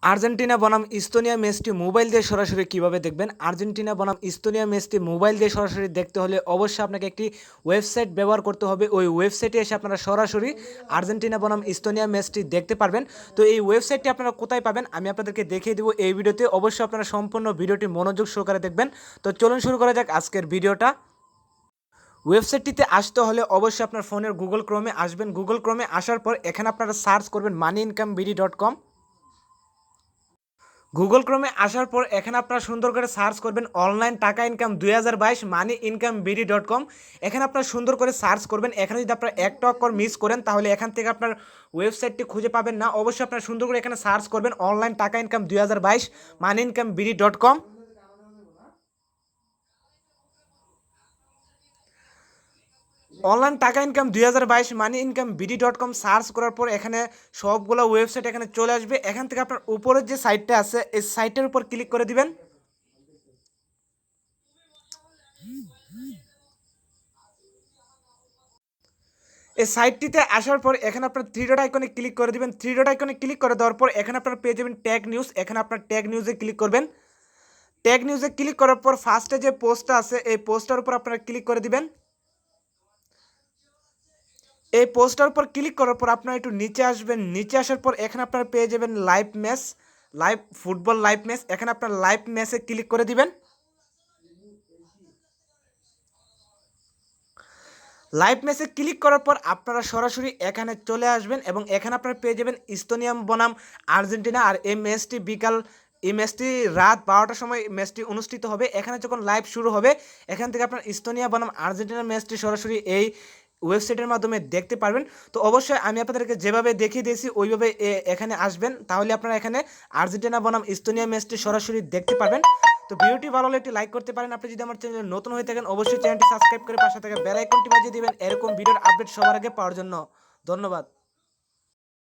Argentina বনাম Estonia ম্যাচটি mobile দিয়ে সরাসরি কীভাবে দেখবেন? আর্জেন্টিনা বনাম ইস্তোনিয়া ম্যাচটি মোবাইল দিয়ে সরাসরি দেখতে হলে অবশ্যই আপনাকে একটি ওয়েবসাইট ব্যবহার করতে হবে। ওই ওয়েবসাইটে এসে আপনারা সরাসরি আর্জেন্টিনা বনাম ইস্তোনিয়া ম্যাচটি দেখতে পারবেন। তো এই ওয়েবসাইটটি আপনারা কোথায় পাবেন আমি আপনাদেরকে দেখিয়ে দেবো এই ভিডিওতে। অবশ্যই আপনারা সম্পূর্ণ ভিডিওটি মনোযোগ সহকারে দেখবেন। তো চলুন শুরু করা যাক আজকের ভিডিওটা। ওয়েবসাইটটিতে আসতে হলে অবশ্যই আপনার ফোনের গুগল ক্রোমে আসবেন। গুগল ক্রোমে আসার পর এখানে আপনারা সার্চ করবেন moneyincomeBD.com। গুগল ক্রোমে আসার পর এখানে আপনারা সুন্দর করে সার্চ করবেন অনলাইন টাকা ইনকাম 2022 moneyincomeBD.com। এখানে আপনারা সুন্দর করে সার্চ করবেন। এখানে যদি আপনারা একটা অক্ষর মিস করেন তাহলে এখান থেকে আপনার ওয়েবসাইটটি খুঁজে পাবেন না। অবশ্যই আপনারা সুন্দর করে এখানে সার্চ করবেন অনলাইন টাকা ইনকাম 2022 moneyincomeBD.com। অনলাইন টাকা ইনকাম 2022 moneyincomeBD.com সার্চ করার পর এখানে সবগুলো ওয়েবসাইট এখানে চলে আসবে। এখান থেকে আপনার উপরের যে সাইটটা আছে এই সাইটের উপর ক্লিক করে দিবেন। এই সাইটটিতে আসার পর এখানে আপনার থ্রি ডট আইকনে ক্লিক করে দিবেন। থ্রি ডট আইকনে ক্লিক করে দেওয়ার পর এখানে আপনারা পেয়ে যাবেন ট্যাগ নিউজ। এখানে আপনার ট্যাগ নিউজে ক্লিক করবেন। ট্যাগ নিউজে ক্লিক করার পর ফার্স্টে যে পোস্টটা আছে এই পোস্টটার উপর আপনারা ক্লিক করে দিবেন। এই পোস্টার উপর ক্লিক করার পর আপনারা একটু নিচে আসবেন। নিচে আসার পর এখানে আপনারা পেয়ে যাবেন live match, live football live match. এখানে আপনার লাইভ ম্যাচে ক্লিক করে দিবেন। লাইভ ম্যাচে ক্লিক করার পর আপনারা সরাসরি এখানে চলে আসবেন এবং এখানে আপনারা পেয়ে যাবেন ইস্তোনিয়া বনাম আর্জেন্টিনা। আর এই ম্যাচটি রাত 12টার সময় ম্যাচটি অনুষ্ঠিত হবে। এখানে যখন লাইভ শুরু হবে এখান থেকে আপনার ইস্তোনিয়া বনাম আর্জেন্টিনার ম্যাচটি সরাসরি এই ওয়েবসাইটের মাধ্যমে দেখতে পারবেন। তো অবশ্যই আমি আপনাদেরকে যেভাবে দেখিয়ে দিয়েছি ওইভাবে এখানে আসবেন, তাহলে আপনারা এখানে আর্জেন্টিনা বনাম ইস্তোনিয়া ম্যাচটি সরাসরি দেখতে পারবেন। তো ভিডিওটি ভালো হলে একটি লাইক করতে পারেন। আপনি যদি আমার চ্যানেলে নতুন হয়ে থাকেন অবশ্যই চ্যানেলটি সাবস্ক্রাইব করে পাশে থাকা বেল আইকনটি বাজিয়ে দিবেন এরকম ভিডিওর আপডেট সবার আগে পাওয়ার জন্য। ধন্যবাদ।